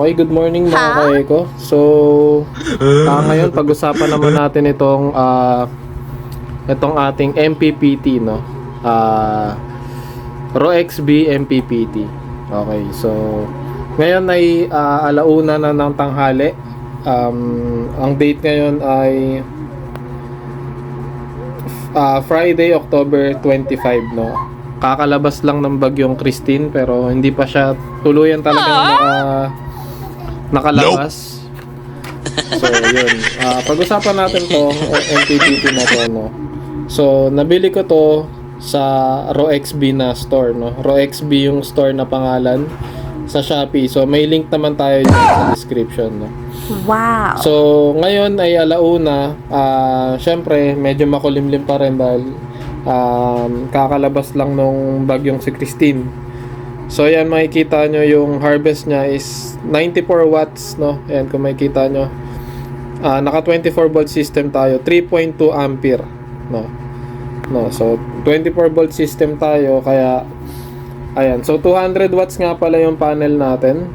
Okay, good morning mga ka-eko. So, ngayon pag-usapan naman natin itong ating MPPT, no? ROXB MPPT. Okay, so ngayon ay alauna na ng tanghali. Ang date ngayon ay Friday, October 25, no? Kakalabas lang ng bagyong Christine pero hindi pa siya tuluyan talagang nakalabas. So, yun. Pag-usapan natin to, MPPT na to, no? So, nabili ko to sa ROXB na store, no? ROXB yung store na pangalan sa Shopee. So, may link naman tayo dyan sa description, no? Wow! So, ngayon ay alauna. Syempre, medyo makulimlim pa rin dahil kakalabas lang nung bagyong si Christine. So, ayan, makikita nyo yung harvest niya is 94 watts, no? Ayan, kung makikita nyo. Naka 24 volt system tayo, 3.2 ampere, no? So, 24 volt system tayo, kaya, ayan. So, 200 watts nga pala yung panel natin.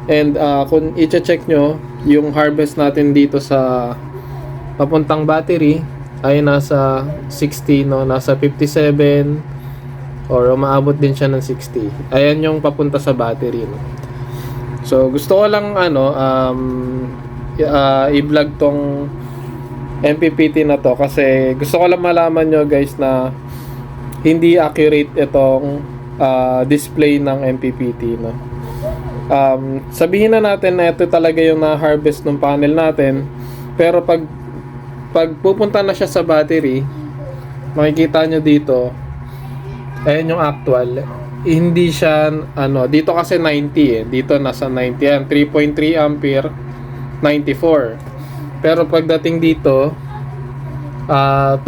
And, kung i-check nyo, yung harvest natin dito sa papuntang battery, ay nasa 60, no? Nasa 57 or umaabot din siya ng 60. Ayan yung papunta sa battery, no? So gusto ko lang i-vlog tong MPPT na to kasi gusto ko lang malaman nyo guys na hindi accurate itong display ng MPPT, no? Sabihin na natin na ito talaga yung na-harvest ng panel natin, pero pag pupunta na siya sa battery, makikita nyo dito, ayan yung actual, hindi siya, dito kasi 90 dito nasa 90 yan, 3.3 ampere, 94. Pero pagdating dito, 2.2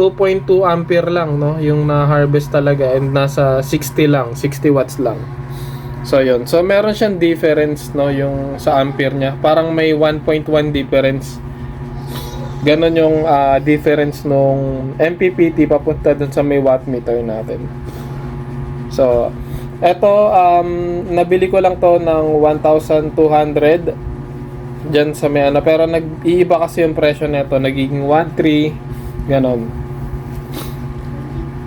ampere lang, no, yung na-harvest talaga, and nasa 60 lang, 60 watts lang. So yun, so meron siyang difference, no, yung sa ampere niya, parang may 1.1 difference. Ganon yung difference nung MPPT papunta dun sa may wattmeter natin. So, eto, nabili ko lang to ng 1,200 dyan sa may pero nag-iiba kasi yung presyo nito, nagiging 1,300, ganon.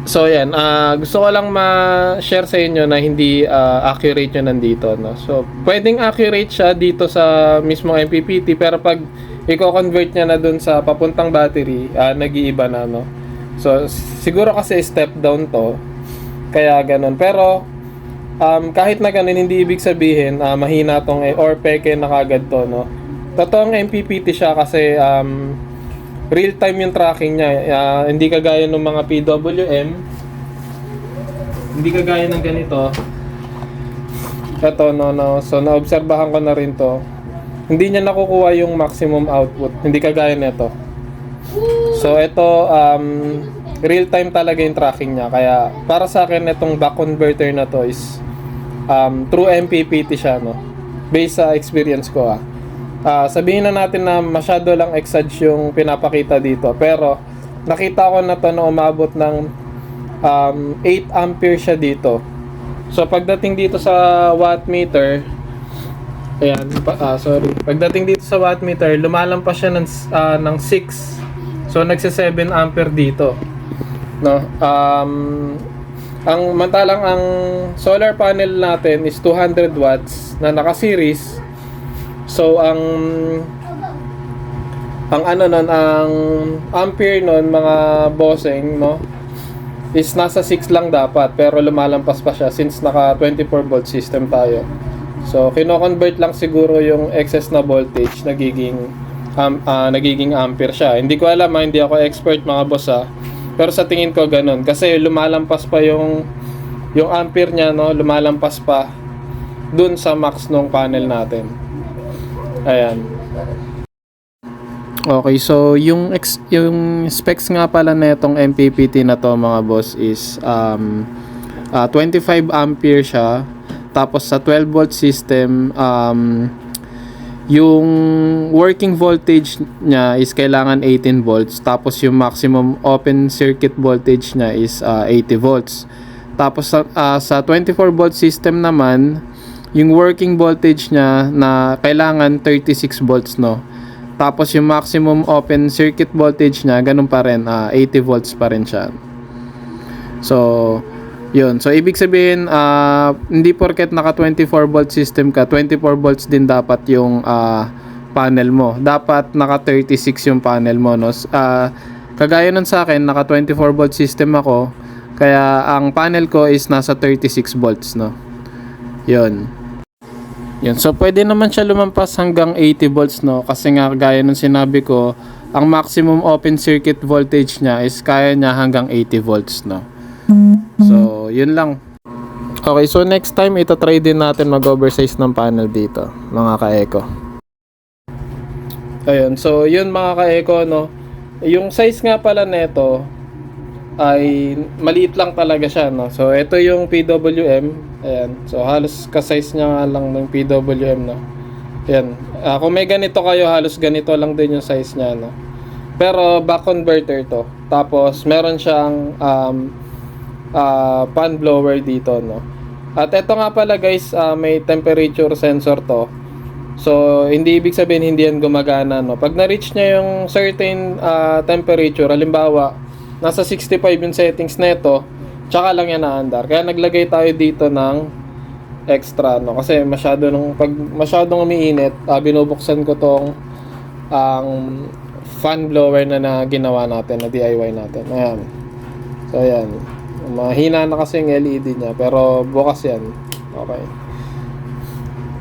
So, yan, gusto ko lang ma-share sa inyo na hindi accurate yun nandito, no? So, pwedeng accurate siya dito sa mismong MPPT, pero pag i-convert niya na dun sa papuntang battery, nag-iiba na, no? So, siguro kasi step down to, kaya ganun. Pero, kahit na ganun, hindi ibig sabihin, mahina tong, or peke na kagad to, no? Totoong MPPT siya kasi, real time yung tracking niya. Hindi kagaya ng mga PWM. Hindi kagaya ng ganito. Ito, no. So, naobserbahan ko na rin to. Hindi niya nakukuha yung maximum output. Hindi kagaya nito. So, ito, real time talaga yung tracking niya. Kaya, para sa akin, itong back converter na to is true MPPT siya, no? Based sa experience ko, sabihin na natin na masyado lang exage yung pinapakita dito, pero nakita ko na to na umabot ng 8 ampere siya dito. So pagdating dito sa wattmeter, ayan, pagdating dito sa wattmeter, lumalampas siya ng 6. So nagse 7 ampere dito, no? Ang solar panel natin is 200 watts na naka-series. So ang ampere nun, mga bossing, no, is nasa 6 lang dapat, pero lumalampas pa siya since naka 24 volt system tayo. So kino-convert lang siguro yung excess na voltage, nagiging ampere siya. Hindi ko alam, hindi ako expert mga boss, pero sa tingin ko ganun kasi lumalampas pa yung ampere niya, no, lumalampas pa dun sa max nung panel natin. Ayan. Okay, so yung specs nga pala netong MPPT na to mga boss is 25 ampere siya. Tapos sa 12 volt system, yung working voltage niya is kailangan 18 volts. Tapos yung maximum open circuit voltage niya is 80 volts. Tapos sa 24 volt system naman, yung working voltage niya na kailangan 36 volts, no. Tapos yung maximum open circuit voltage niya, ganun pa rin, 80 volts pa rin siya. So, yun. So, ibig sabihin, hindi porket naka 24 volt system ka, 24 volts din dapat yung panel mo. Dapat naka 36 yung panel mo, no? Kagaya nun sa akin, naka 24 volt system ako, kaya ang panel ko is nasa 36 volts, no? Yun. Yun. So, pwede naman siya lumampas hanggang 80 volts, no? Kasi nga, gaya nung sinabi ko, ang maximum open circuit voltage niya is kaya niya hanggang 80 volts, no? So, yun lang. Okay, so next time, ito-try din natin mag-oversize ng panel dito, mga ka-eco. Ayun, so yun mga ka-eco, no? Yung size nga pala nito ay maliit lang talaga siya, no? So, ito yung PWM. Ayan. So, halos ka-size niya nga lang ng PWM, no? Ayan. Kung may ganito kayo, halos ganito lang din yung size niya, no? Pero, back converter to. Tapos, meron siyang fan blower dito, no? At ito nga pala guys, may temperature sensor to. So, hindi ibig sabihin hindi yan gumagana, no? Pag na-reach niya yung certain temperature, halimbawa, nasa 65 yung settings nito, tsaka lang yan naandar. Kaya naglagay tayo dito ng extra, no? Kasi pag masyadong umiinit, binubuksan ko tong fan blower na ginawa natin, na DIY natin. Ayan. So, ayan. Mahina na kasi yung LED niya, pero bukas yan. Okay.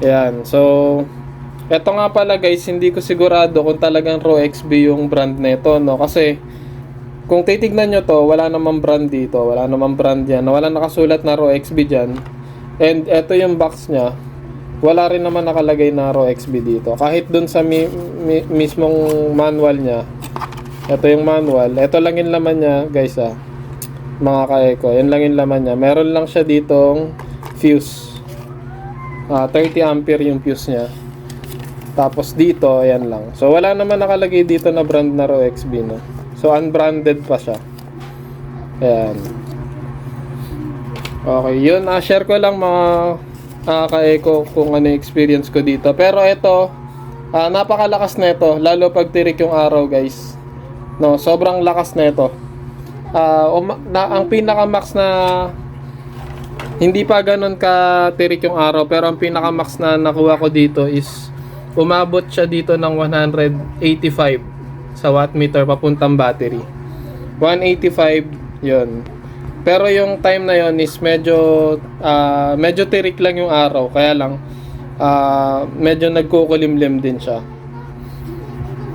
Ayan. So, eto nga pala guys, hindi ko sigurado kung talagang ROXB yung brand nito, no? Kasi kung titignan nyo to, wala namang brand dito, wala namang brand yan, wala nakasulat na ROXB dyan. And eto yung box nya, wala rin naman nakalagay na ROXB dito. Kahit dun sa mismong manual nya, eto yung manual, eto lang yung laman nya guys, mga ka-eco, yan lang yung laman nya. Meron lang siya ditong fuse, 30 ampere yung fuse nya. Tapos dito, ayan lang. So, wala naman nakalagay dito na brand na ROXB, no? So, unbranded pa siya. Ayan. Okay, yun. Share ko lang mga ka-eco kung ano yung experience ko dito. Pero ito, napakalakas na ito. Lalo pag tirik yung araw, guys. No, sobrang lakas na ito. Ang pinaka-max na hindi pa ganun ka tirik yung araw, pero ang pinaka-max na nakuha ko dito is umabot siya dito ng 185 sa wattmeter papuntang battery. 185 yun. Pero yung time na yun is medyo tirik lang yung araw, kaya lang medyo nagkukulimlim din siya.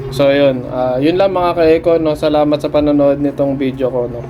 So yun, yun lang mga ka-eco, no? Salamat sa panonood nitong video ko, no?